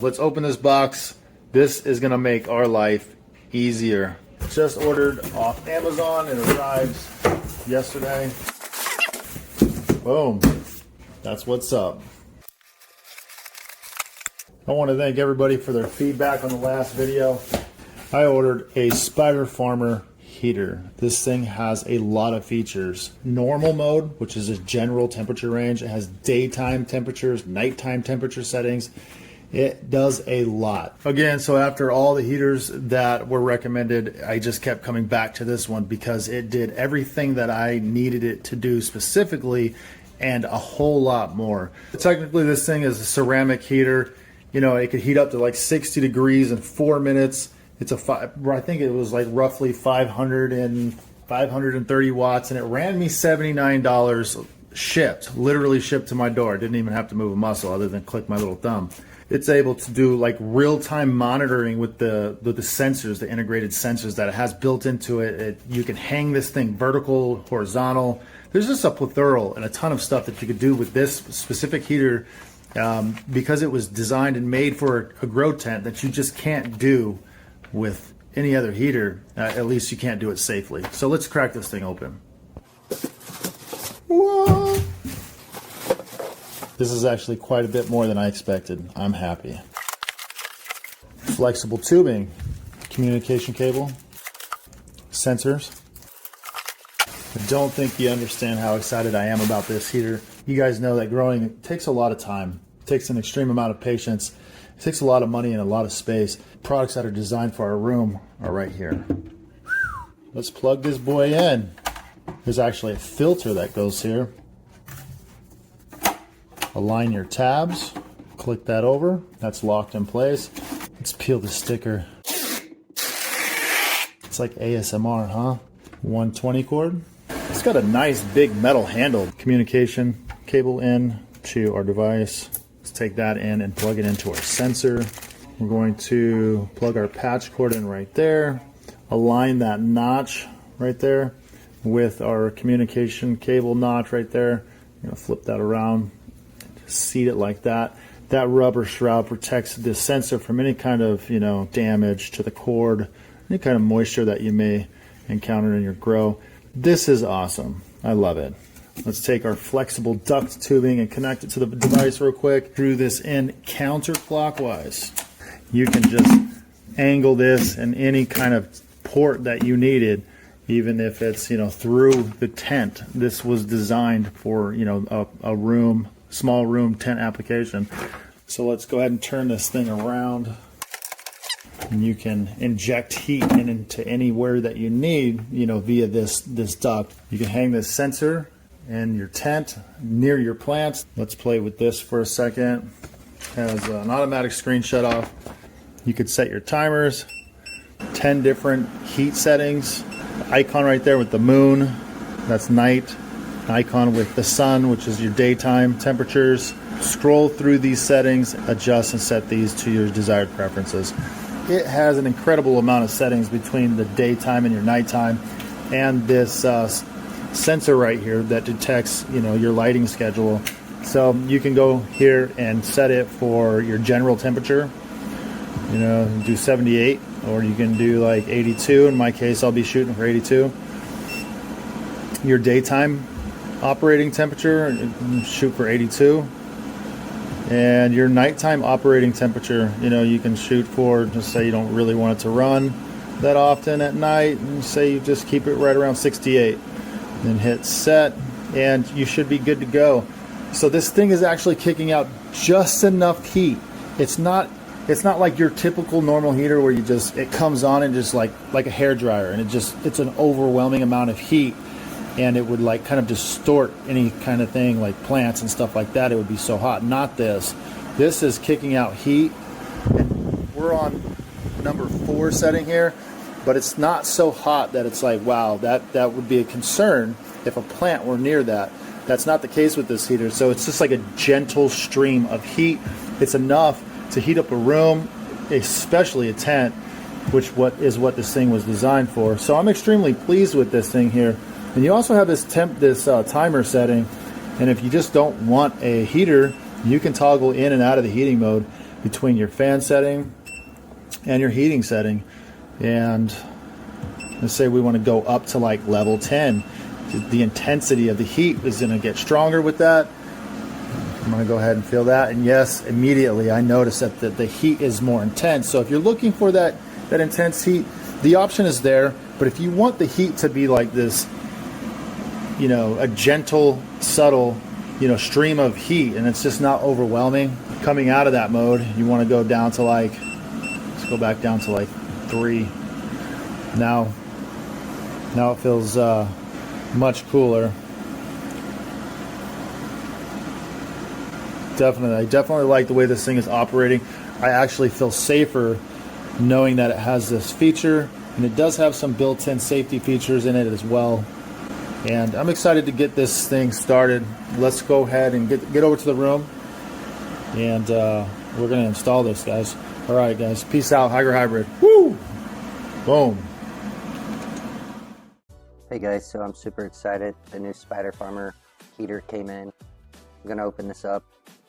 Let's open this box. This is gonna make our life easier. Just ordered off Amazon and it arrives yesterday. Boom. That's what's up. I want to thank everybody for their feedback on the last video. I ordered a Spider Farmer heater. This thing has a lot of features. Normal mode, which is a general temperature range. It has daytime temperatures, nighttime temperature settings. It does a lot. Again, so after all the heaters that were recommended, I just kept coming back to this one because it did everything that I needed it to do specifically and a whole lot more. Technically, this thing is a ceramic heater. You know, it could heat up to like 60 degrees in 4 minutes. It's I think it was like roughly 530 watts, and it ran me $79 shipped, literally shipped to my door. I didn't even have to move a muscle other than click my little thumb. It's able to do like real-time monitoring with the sensors, the integrated sensors that it has built into it. You can hang this thing vertical, horizontal. There's just a plethora and a ton of stuff that you could do with this specific heater because it was designed and made for a grow tent that you just can't do with any other heater. At least you can't do it safely. So let's crack this thing open. Whoa. This is actually quite a bit more than I expected. I'm happy. Flexible tubing, communication cable, sensors. I don't think you understand how excited I am about this heater. You guys know that growing takes a lot of time. It takes an extreme amount of patience. It takes a lot of money and a lot of space. Products that are designed for our room are right here. Let's plug this boy in. There's actually a filter that goes here. Align your tabs. Click that over. That's locked in place. Let's peel the sticker. It's like ASMR, huh? 120 cord. It's got a nice big metal handle. Communication cable in to our device. Let's take that in and plug it into our sensor. We're going to plug our patch cord in right there. Align that notch right there with our communication cable notch right there. I'm going to flip that around, seat it like that. That rubber shroud protects the sensor from any kind of, damage to the cord, any kind of moisture that you may encounter in your grow. This is awesome. I love it. Let's take our flexible duct tubing and connect it to the device real quick. Screw this in counterclockwise. You can just angle this in any kind of port that you needed, even if it's, through the tent. This was designed for, a room, small room tent application. So let's go ahead and turn this thing around. And you can inject heat into anywhere that you need, via this duct. You can hang this sensor in your tent near your plants. Let's play with this for a second. Has an automatic screen shut off. You could set your timers, 10 different heat settings. The icon right there with the moon, that's night. An icon with the sun, which is your daytime temperatures. Scroll through these settings, adjust and set these to your desired preferences. It has an incredible amount of settings between the daytime and your nighttime, and this sensor right here that detects your lighting schedule. So you can go here and set it for your general temperature, do 78, or you can do like 82. In my case, I'll be shooting for 82. Your daytime operating temperature, shoot for 82. And your nighttime operating temperature, you can shoot for, just say you don't really want it to run that often at night, and say you just keep it right around 68. Then hit set, and you should be good to go. So this thing is actually kicking out just enough heat. It's not like your typical normal heater where it comes on and just like a hair dryer, and it's an overwhelming amount of heat, and it would like kind of distort any kind of thing like plants and stuff like that. It would be so hot. Not this. This is kicking out heat, and we're on number 4 setting here, but it's not so hot that it's like, wow, that would be a concern if a plant were near that. That's not the case with this heater. So it's just like a gentle stream of heat. It's enough to heat up a room, especially a tent, which is what this thing was designed for. So I'm extremely pleased with this thing here. And you also have this timer setting, and if you just don't want a heater, you can toggle in and out of the heating mode. between your fan setting and your heating setting. And let's say we want to go up to like level 10. The intensity of the heat is going to get stronger with that. I'm going to go ahead and feel that. And yes, immediately I notice that the heat is more intense. So if you're looking for that intense heat, the option is there. But if you want the heat to be like this, you know, a gentle, subtle, you know, stream of heat, and it's just not overwhelming, coming out of that mode, you want to go down to like, let's go back down to like 3. Now it feels much cooler. I definitely like the way this thing is operating. I actually feel safer knowing that it has this feature, and it does have some built-in safety features in it as well. And I'm excited to get this thing started. Let's go ahead and get over to the room, and we're gonna install this, guys. All right, guys, peace out. Hygger Hybrid. Woo! Boom. Hey guys, so I'm super excited. The new Spider Farmer heater came in. I'm gonna open this up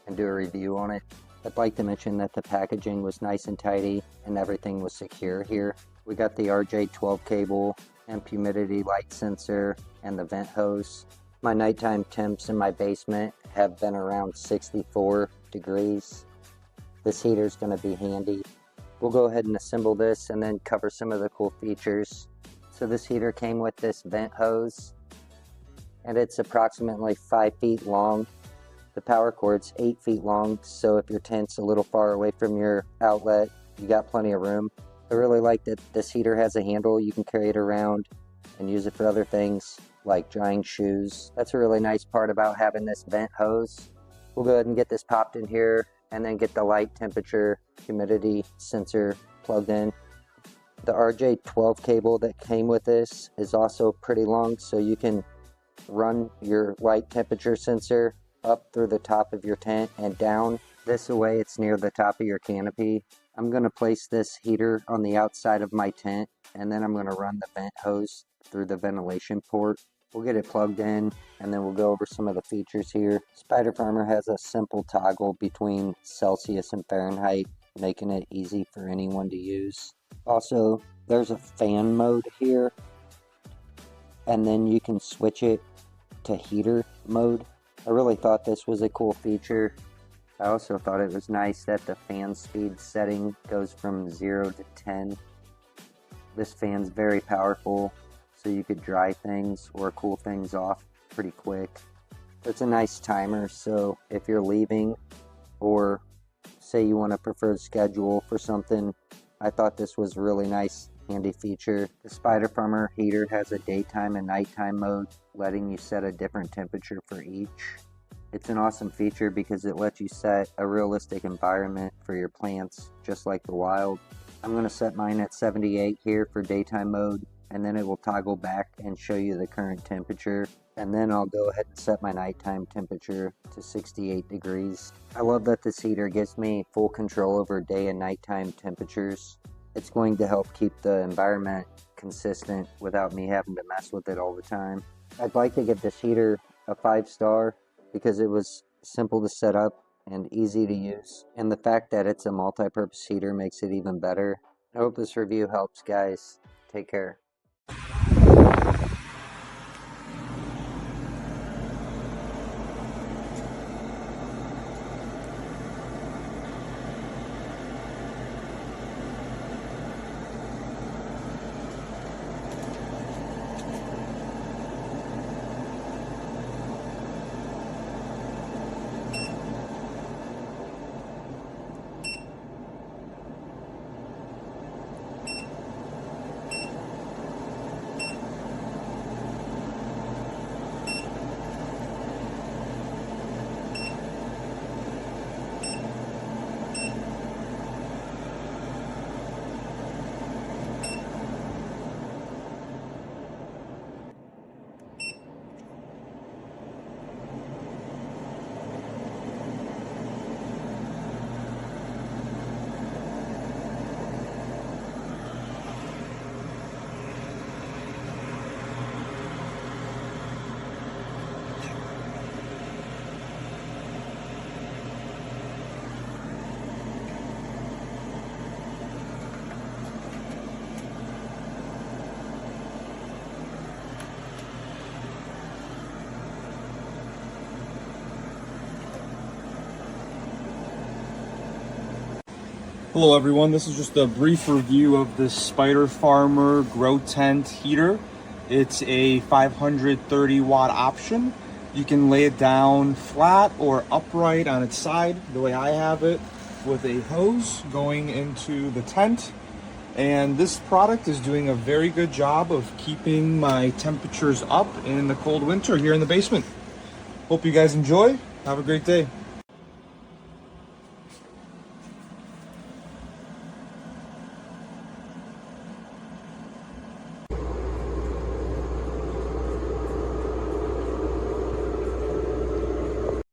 and do a review on it. I'd like to mention that the packaging was nice and tidy and everything was secure here. We got the RJ12 cable and humidity light sensor and the vent hose. My nighttime temps in my basement have been around 64 degrees. This heater is going to be handy. We'll go ahead and assemble this and then cover some of the cool features. So this heater came with this vent hose, and it's approximately 5 feet long. The power cord's 8 feet long, so if your tent's a little far away from your outlet, you got plenty of room. I really like that this heater has a handle. You can carry it around and use it for other things like drying shoes. That's a really nice part about having this vent hose. We'll go ahead and get this popped in here and then get the light temperature humidity sensor plugged in. The RJ12 cable that came with this is also pretty long, so you can run your light temperature sensor up through the top of your tent and down. This way it's near the top of your canopy. I'm going to place this heater on the outside of my tent, and then I'm going to run the vent hose through the ventilation port. We'll get it plugged in, and then we'll go over some of the features here. Spider Farmer has a simple toggle between Celsius and Fahrenheit, making it easy for anyone to use. Also, there's a fan mode here, and then you can switch it to heater mode. I really thought this was a cool feature. I also thought it was nice that the fan speed setting goes from 0 to 10. This fan's very powerful, so you could dry things or cool things off pretty quick. It's a nice timer, so if you're leaving or say you want a preferred schedule for something, I thought this was a really nice, handy feature. The Spider Farmer heater has a daytime and nighttime mode, letting you set a different temperature for each. It's an awesome feature because it lets you set a realistic environment for your plants, just like the wild. I'm going to set mine at 78 here for daytime mode, and then it will toggle back and show you the current temperature. And then I'll go ahead and set my nighttime temperature to 68 degrees. I love that this heater gives me full control over day and nighttime temperatures. It's going to help keep the environment consistent without me having to mess with it all the time. I'd like to give this heater a 5-star because it was simple to set up and easy to use. And the fact that it's a multi-purpose heater makes it even better. I hope this review helps, guys. Take care. Hello everyone, this is just a brief review of the Spider Farmer Grow Tent heater. It's a 530 watt option. You can lay it down flat or upright on its side, the way I have it, with a hose going into the tent. And this product is doing a very good job of keeping my temperatures up in the cold winter here in the basement. Hope you guys enjoy. Have a great day.